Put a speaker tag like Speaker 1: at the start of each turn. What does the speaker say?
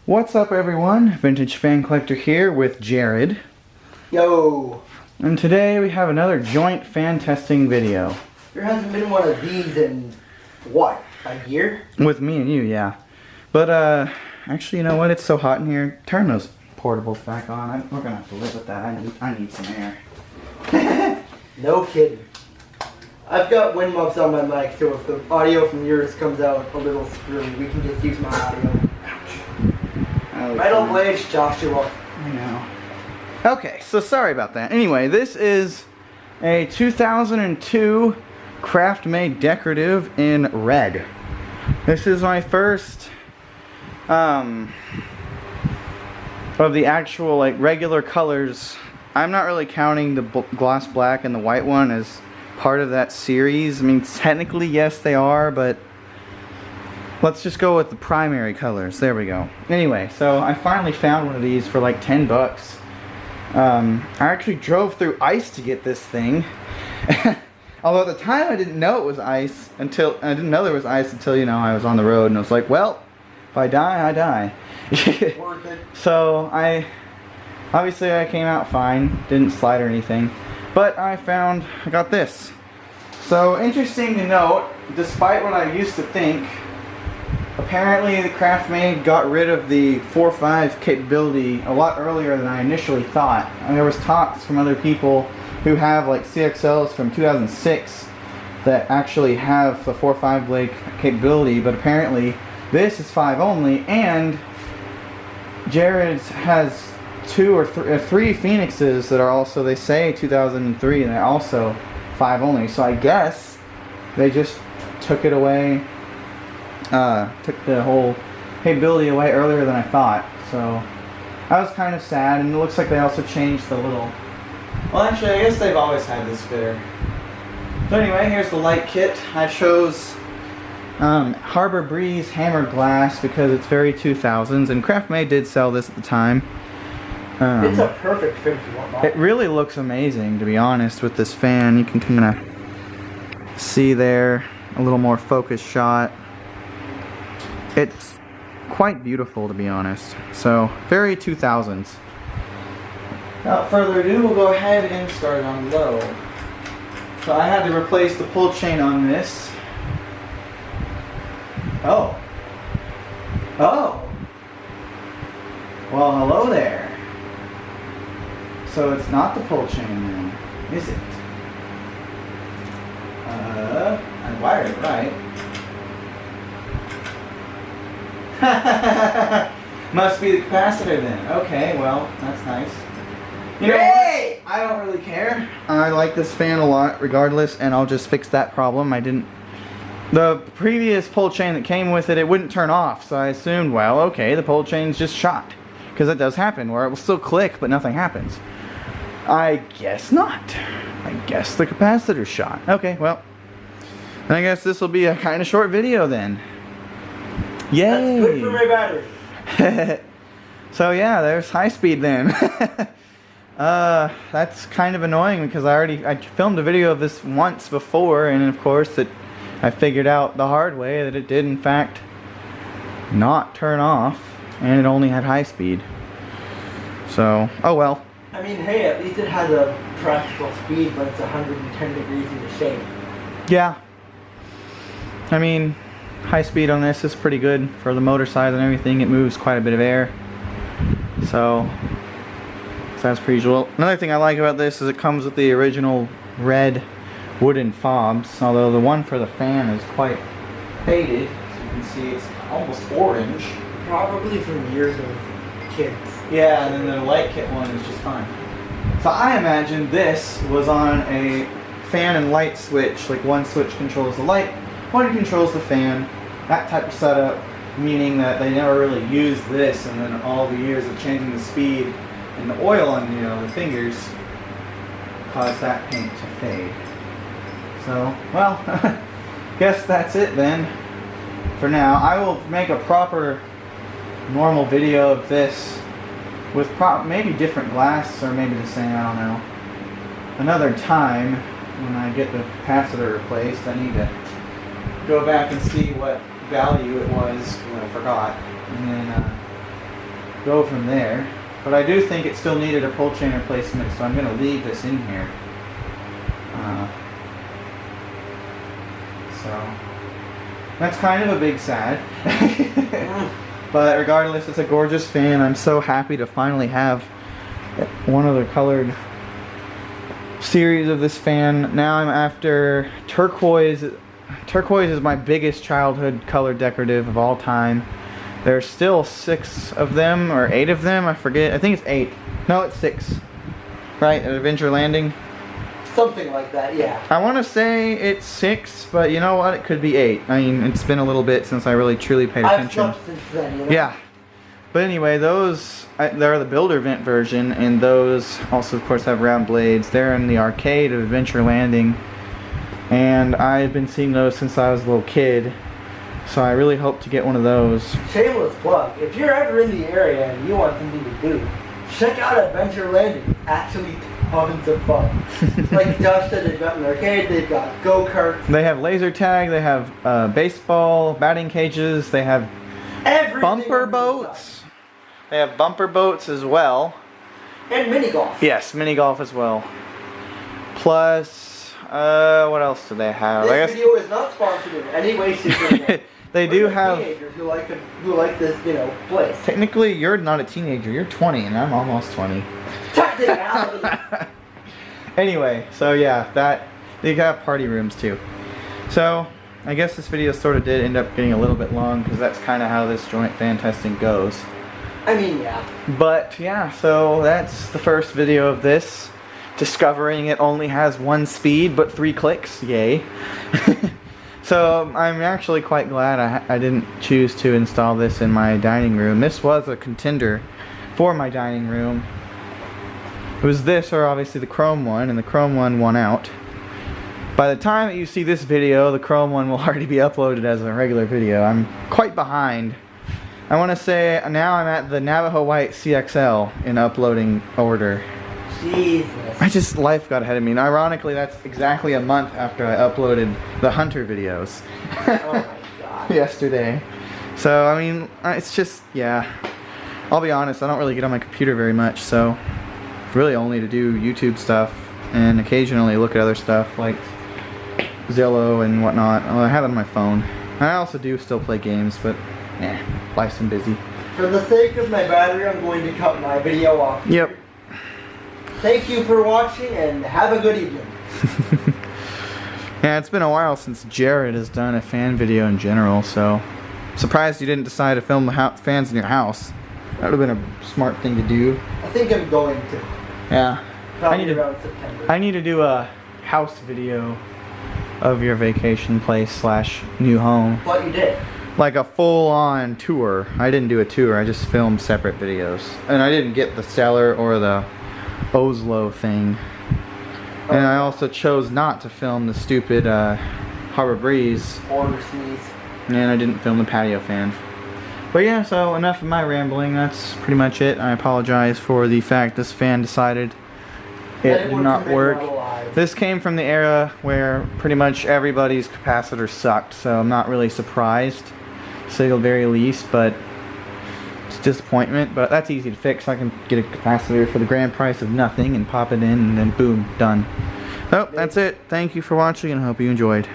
Speaker 1: What's up, everyone? Vintage Fan Collector here with Jared.
Speaker 2: Yo!
Speaker 1: And today we have another joint fan testing video.
Speaker 2: There hasn't been one of these in, what, a year?
Speaker 1: With me and you, yeah. But, actually, you know what? It's so hot in here. Turn those portables back on. We're gonna have to live with that. I need some air.
Speaker 2: No kidding. I've got wind muffs on my mic, so if the audio from yours comes out a little screwy, we can just use my audio. Metal blades, Joshua.
Speaker 1: I know. Okay, so sorry about that. Anyway, this is a 2002 Craftmade Decorative in red. This is my first of the actual like regular colors. I'm not really counting the gloss black and the white one as part of that series. I mean, technically yes they are, but let's just go with the primary colors. There we go. Anyway, so I finally found one of these for like 10 bucks. I actually drove through ice to get this thing. Although at the time I didn't know it was ice until you know I was on the road and I was like, well, if I die, I die.
Speaker 2: Worth it.
Speaker 1: So I came out fine, didn't slide or anything. But I got this. So interesting to note, despite what I used to think, apparently the Craftmade got rid of the 4.5 capability a lot earlier than I initially thought. And there was talks from other people who have like CXLs from 2006 that actually have the 4.5 blade capability, but apparently this is 5 only, and Jared's has 2 or 3 Phoenixes that are also, they say 2003, and they're also 5 only. So I guess they just took it away, took the whole capability away earlier than I thought. So I was kind of sad, and it looks like they also changed the little, well actually I guess they've always had this fitter. So anyway, here's the light kit. I chose Harbor Breeze hammered glass because it's very 2000s, and Craftmade did sell this at the time.
Speaker 2: It's a perfect fit if you want that.
Speaker 1: It really looks amazing, to be honest, with this fan. You can kind of see there a little more focused shot. It's quite beautiful, to be honest. So, very 2000s. Without further ado, we'll go ahead and start on low. So I had to replace the pull chain on this. Oh. Oh. Well, hello there. So it's not the pull chain then, is it? I wired it right. Must be the capacitor then. Okay, well, that's nice. You know what? I don't really care. I like this fan a lot regardless, and I'll just fix that problem. The previous pull chain that came with it, it wouldn't turn off, so I assumed, well, okay, the pull chain's just shot. Because it does happen, where it will still click, but nothing happens. I guess not. I guess the capacitor's shot. Okay, well, I guess this will be a kind of short video then. Yay!
Speaker 2: That's good for my battery.
Speaker 1: So yeah, there's high speed then. That's kind of annoying because I filmed a video of this once before, and of course I figured out the hard way that it did in fact not turn off, and it only had high speed. So, oh well.
Speaker 2: I mean, hey, at least it has a practical speed when it's 110 degrees in the shade.
Speaker 1: Yeah. I mean, high speed on this is pretty good for the motor size and everything. It moves quite a bit of air. So that's pretty cool. Another thing I like about this is it comes with the original red wooden fobs, although the one for the fan is quite faded. As you can see, it's almost orange.
Speaker 2: Probably from years of kids.
Speaker 1: Yeah, and then the light kit one is just fine. So I imagine this was on a fan and light switch, like one switch controls the light, one controls the fan, that type of setup, meaning that they never really used this, and then all the years of changing the speed and the oil on the fingers caused that paint to fade. So, well, guess that's it then. For now, I will make a proper normal video of this with maybe different glass, or maybe the same, I don't know. Another time when I get the capacitor replaced, I need to go back and see what value it was, I forgot, and then go from there. But I do think it still needed a pull chain replacement, so I'm going to leave this in here. So that's kind of a big sad. But regardless, it's a gorgeous fan. I'm so happy to finally have one other colored series of this fan. Now I'm after turquoise. Turquoise is my biggest childhood color decorative of all time. There's still 6 of them, or 8 of them, I forget. I think it's 8. No, it's 6. Right, at Adventure Landing?
Speaker 2: Something like that, yeah.
Speaker 1: I want to say it's 6, but you know what? It could be 8. I mean, it's been a little bit since I really truly paid attention.
Speaker 2: I've slept since then, you know?
Speaker 1: Yeah. But anyway, those, they're the Builder Vent version, and those also, of course, have round blades. They're in the arcade of Adventure Landing, and I've been seeing those since I was a little kid, so I really hope to get one of those.
Speaker 2: Shameless plug. If you're ever in the area and you want something to do, check out Adventure Landing. It's actually tons of fun. Like Josh said, they've got an arcade, they've got go-karts.
Speaker 1: They have laser tag, they have baseball, batting cages, they have
Speaker 2: Everything
Speaker 1: bumper boats. They have bumper boats as well.
Speaker 2: And mini golf.
Speaker 1: Yes, mini golf as well. Plus, what else do they have?
Speaker 2: This video is not sponsored in any way, shape, or form.
Speaker 1: They do have
Speaker 2: teenagers who like this, you know, place.
Speaker 1: Technically, you're not a teenager. You're 20, and I'm almost 20.
Speaker 2: Technicality.
Speaker 1: Anyway, so yeah, they have party rooms too. So I guess this video sort of did end up getting a little bit long because that's kind of how this joint fan testing goes.
Speaker 2: I mean, yeah.
Speaker 1: But yeah, so that's the first video of this. Discovering it only has 1 speed but 3 clicks. Yay. So I'm actually quite glad I didn't choose to install this in my dining room. This was a contender for my dining room. It was this or obviously the chrome one, and the chrome one won out. By the time that you see this video, the chrome one will already be uploaded as a regular video. I'm quite behind. I want to say now I'm at the Navajo White CXL in uploading order.
Speaker 2: Jesus.
Speaker 1: Life got ahead of me. And ironically, that's exactly a month after I uploaded the Hunter videos.
Speaker 2: Oh my god.
Speaker 1: Yesterday. So, I mean, it's just, yeah. I'll be honest, I don't really get on my computer very much, so really only to do YouTube stuff and occasionally look at other stuff like Zillow and whatnot. Well, I have it on my phone. I also do still play games, but life's been busy.
Speaker 2: For the sake of my battery, I'm going to cut my video off.
Speaker 1: Yep.
Speaker 2: Thank you for watching and have a good evening.
Speaker 1: Yeah, it's been a while since Jared has done a fan video in general, so surprised you didn't decide to film the fans in your house. That would have been a smart thing to do.
Speaker 2: I think I'm going to.
Speaker 1: Yeah.
Speaker 2: Probably around September.
Speaker 1: I need to do a house video of your vacation place / new home.
Speaker 2: What you did.
Speaker 1: Like a full-on tour. I didn't do a tour, I just filmed separate videos. And I didn't get the cellar or the Oslo thing. And I also chose not to film the stupid Harbor Breeze.
Speaker 2: Or sneeze.
Speaker 1: And I didn't film the patio fan. But yeah, so enough of my rambling. That's pretty much it. I apologize for the fact this fan decided it did not work. This came from the era where pretty much everybody's capacitor sucked, so I'm not really surprised, to say the very least, but it's disappointment. But that's easy to fix. I can get a capacitor for the grand price of nothing and pop it in, and then boom, done. So that's it. Thank you for watching, and I hope you enjoyed.